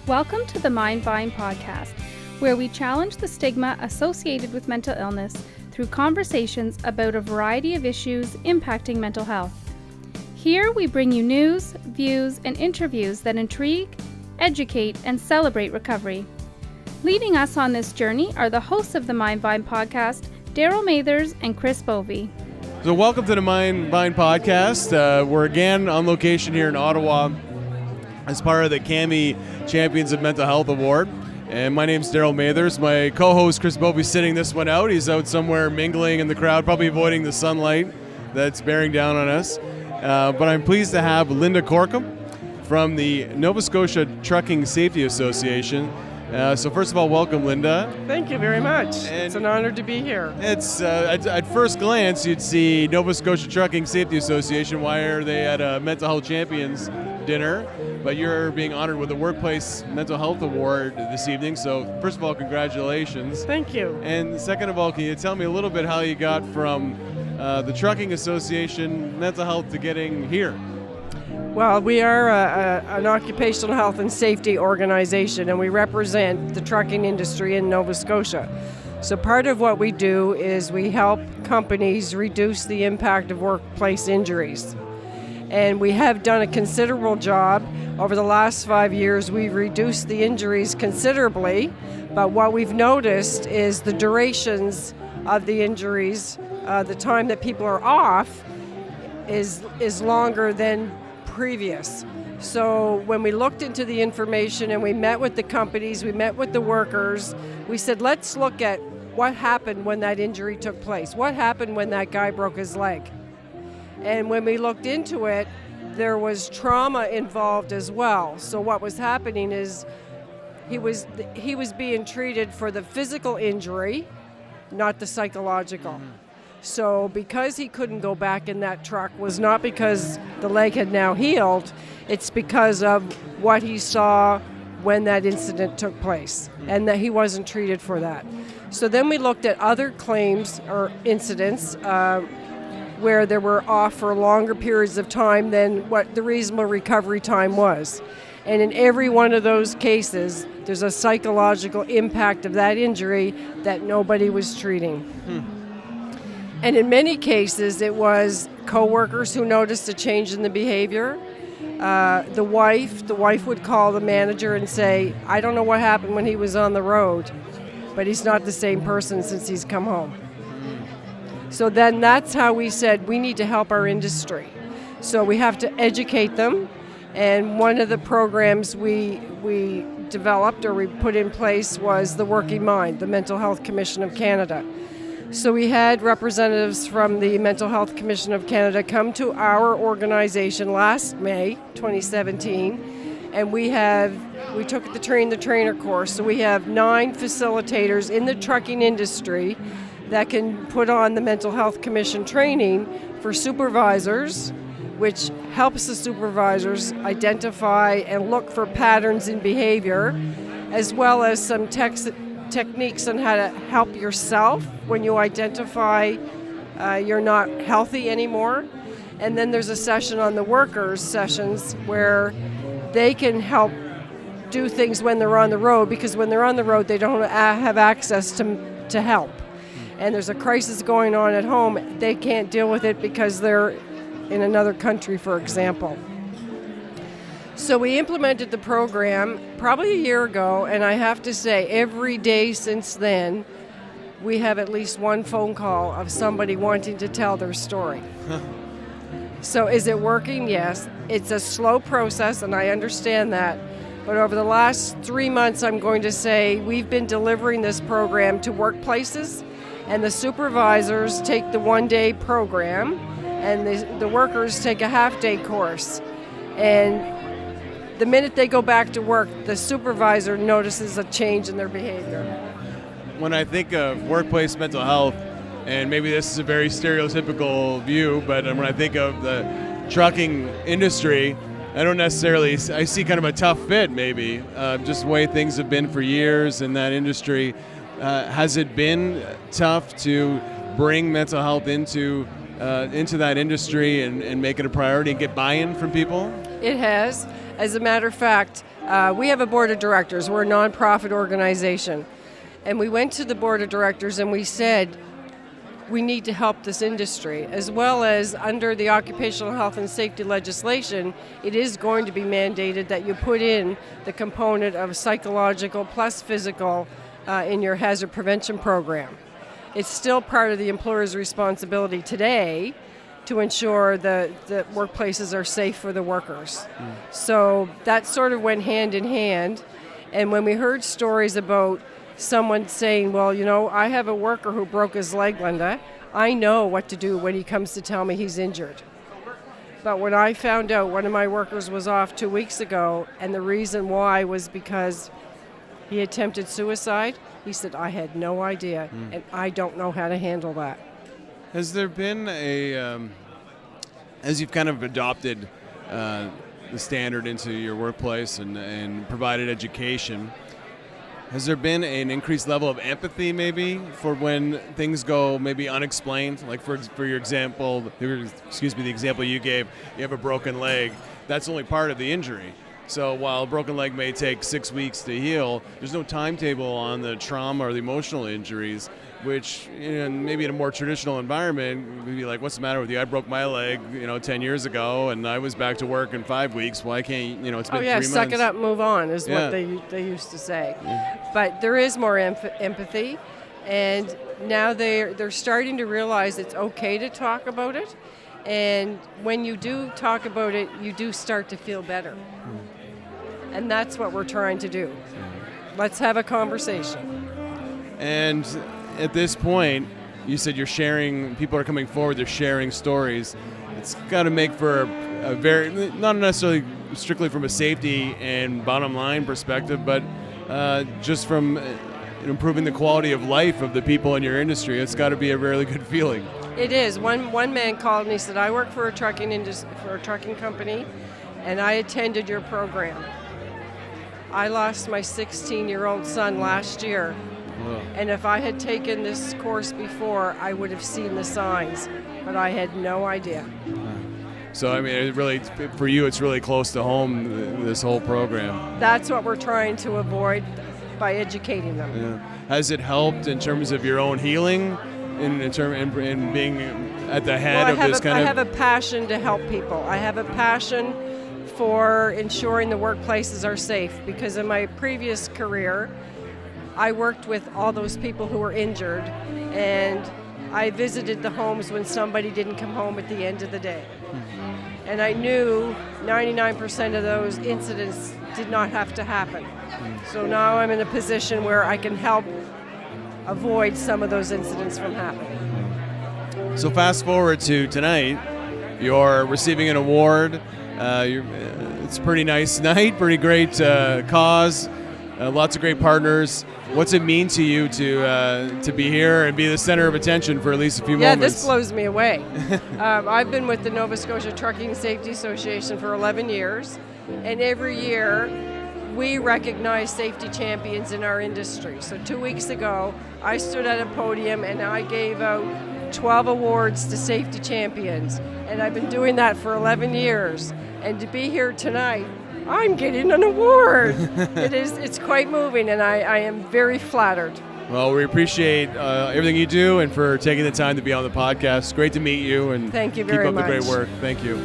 Welcome to the Mind Vine podcast, where we challenge the stigma associated with mental illness through conversations about a variety of issues impacting mental health. Here we bring you news, views, and interviews that intrigue, educate, and celebrate recovery. Leading us on this journey are the hosts of the Mind Vine podcast, Darryl Mathers and Chris Bovey. So welcome to the Mind Vine podcast. We're again on location here in Ottawa as part of the CAMI Champions of Mental Health Award. And my name's Darryl Mathers. My co-host Chris Bovey is sitting this one out. He's out somewhere mingling in the crowd, probably avoiding the sunlight that's bearing down on us. But I'm pleased to have Linda Corkum from the Nova Scotia Trucking Safety Association. So first of all, welcome, Linda. Thank you very much. It's an honor to be here. It's at first glance, you'd see Nova Scotia Trucking Safety Association. Why are they at a Mental Health Champions dinner? But you're being honored with the Workplace Mental Health Award this evening. So first of all, congratulations. Thank you. And second of all, can you tell me a little bit how you got from the Trucking Association mental health to getting here? Well, we are an occupational health and safety organization, and we represent the trucking industry in Nova Scotia. So part of what we do is we help companies reduce the impact of workplace injuries. And we have done a considerable job. Over the last 5 years, we've reduced the injuries considerably, but what we've noticed is the durations of the injuries, the time that people are off, is longer than previous. So when we looked into the information and we met with the companies, we met with the workers, we said, let's look at what happened when that injury took place. What happened when that guy broke his leg? And when we looked into it, there was trauma involved as well. So what was happening is he was being treated for the physical injury, not the psychological. So because he couldn't go back in that truck was not because the leg had now healed, it's because of what he saw when that incident took place, and that he wasn't treated for that. So then we looked at other claims or incidents where they were off for longer periods of time than what the reasonable recovery time was. And in every one of those cases, there's a psychological impact of that injury that nobody was treating. And in many cases, it was coworkers who noticed a change in the behavior. The wife would call the manager and say, I don't know what happened when he was on the road, but he's not the same person since he's come home. So then that's how we said we need to help our industry. So we have to educate them. And one of the programs we developed or we put in place was the Working Mind, the Mental Health Commission of Canada. So we had representatives from the Mental Health Commission of Canada come to our organization last May 2017, and we took the Train the Trainer course. So we have 9 facilitators in the trucking industry that can put on the Mental Health Commission training for supervisors, which helps the supervisors identify and look for patterns in behavior, as well as some techniques on how to help yourself when you identify you're not healthy anymore. And then there's a session on the workers' sessions where they can help do things when they're on the road, because when they're on the road they don't have access to help. And there's a crisis going on at home, they can't deal with it because they're in another country, for example. So we implemented the program probably a year ago, and I have to say every day since then we have at least one phone call of somebody wanting to tell their story. So is it working? Yes. It's a slow process, and I understand that. But over the last 3 months, I'm going to say we've been delivering this program to workplaces, and the supervisors take the one-day program, and the workers take a half-day course. And the minute they go back to work, the supervisor notices a change in their behavior. When I think of workplace mental health, and maybe this is a very stereotypical view, but when I think of the trucking industry, I see kind of a tough fit maybe, just the way things have been for years in that industry. Has it been tough to bring mental health into into that industry and make it a priority and get buy-in from people? It has. As a matter of fact, we have a board of directors. We're a nonprofit organization. And we went to the board of directors and we said, we need to help this industry, as well as under the occupational health and safety legislation, it is going to be mandated that you put in the component of psychological plus physical in your hazard prevention program. It's still part of the employer's responsibility today to ensure that workplaces are safe for the workers. So that sort of went hand in hand. And when we heard stories about someone saying, well, you know, I have a worker who broke his leg, Linda. I know what to do when he comes to tell me he's injured. But when I found out one of my workers was off 2 weeks ago, and the reason why was because he attempted suicide, he said, I had no idea, and I don't know how to handle that. Has there been as you've kind of adopted the standard into your workplace and provided education, has there been an increased level of empathy maybe for when things go maybe unexplained? Like for your example, the example you gave, you have a broken leg, that's only part of the injury. So while a broken leg may take 6 weeks to heal, there's no timetable on the trauma or the emotional injuries, which maybe in a more traditional environment, we'd be like, what's the matter with you? I broke my leg, 10 years ago, and I was back to work in 5 weeks. Why can't it's been 3 months? Suck it up, move on is what they used to say. Yeah. But there is more empathy, and now they're starting to realize it's okay to talk about it. And when you do talk about it, you do start to feel better. And that's what we're trying to do. Let's have a conversation. And at this point, you said people are coming forward, they're sharing stories. It's got to make for a very, not necessarily strictly from a safety and bottom line perspective, but just from improving the quality of life of the people in your industry. It's got to be a really good feeling. It is. One man called and he said, I work for a trucking company, and I attended your program. I lost my 16-year-old son last year. Whoa. And if I had taken this course before, I would have seen the signs, but I had no idea. So, I mean, for you, it's really close to home, this whole program. That's what we're trying to avoid by educating them. Yeah. Has it helped in terms of your own healing, in being at the head of this kind of... I have a passion to help people. I have a passion for ensuring the workplaces are safe, because in my previous career, I worked with all those people who were injured, and I visited the homes when somebody didn't come home at the end of the day. Mm-hmm. And I knew 99% of those incidents did not have to happen. Mm-hmm. So now I'm in a position where I can help avoid some of those incidents from happening. So fast forward to tonight, you're receiving an award. It's a pretty nice night, pretty great cause, lots of great partners. What's it mean to you to be here and be the center of attention for at least a few moments? Yeah, this blows me away. I've been with the Nova Scotia Trucking Safety Association for 11 years, and every year we recognize safety champions in our industry. So 2 weeks ago, I stood at a podium and I gave out 12 awards to safety champions, and I've been doing that for 11 years. And to be here tonight, I'm getting an award. It's quite moving, and I am very flattered. Well, we appreciate everything you do and for taking the time to be on the podcast. It's great to meet you, and thank you very much. Keep up the great work. Thank you.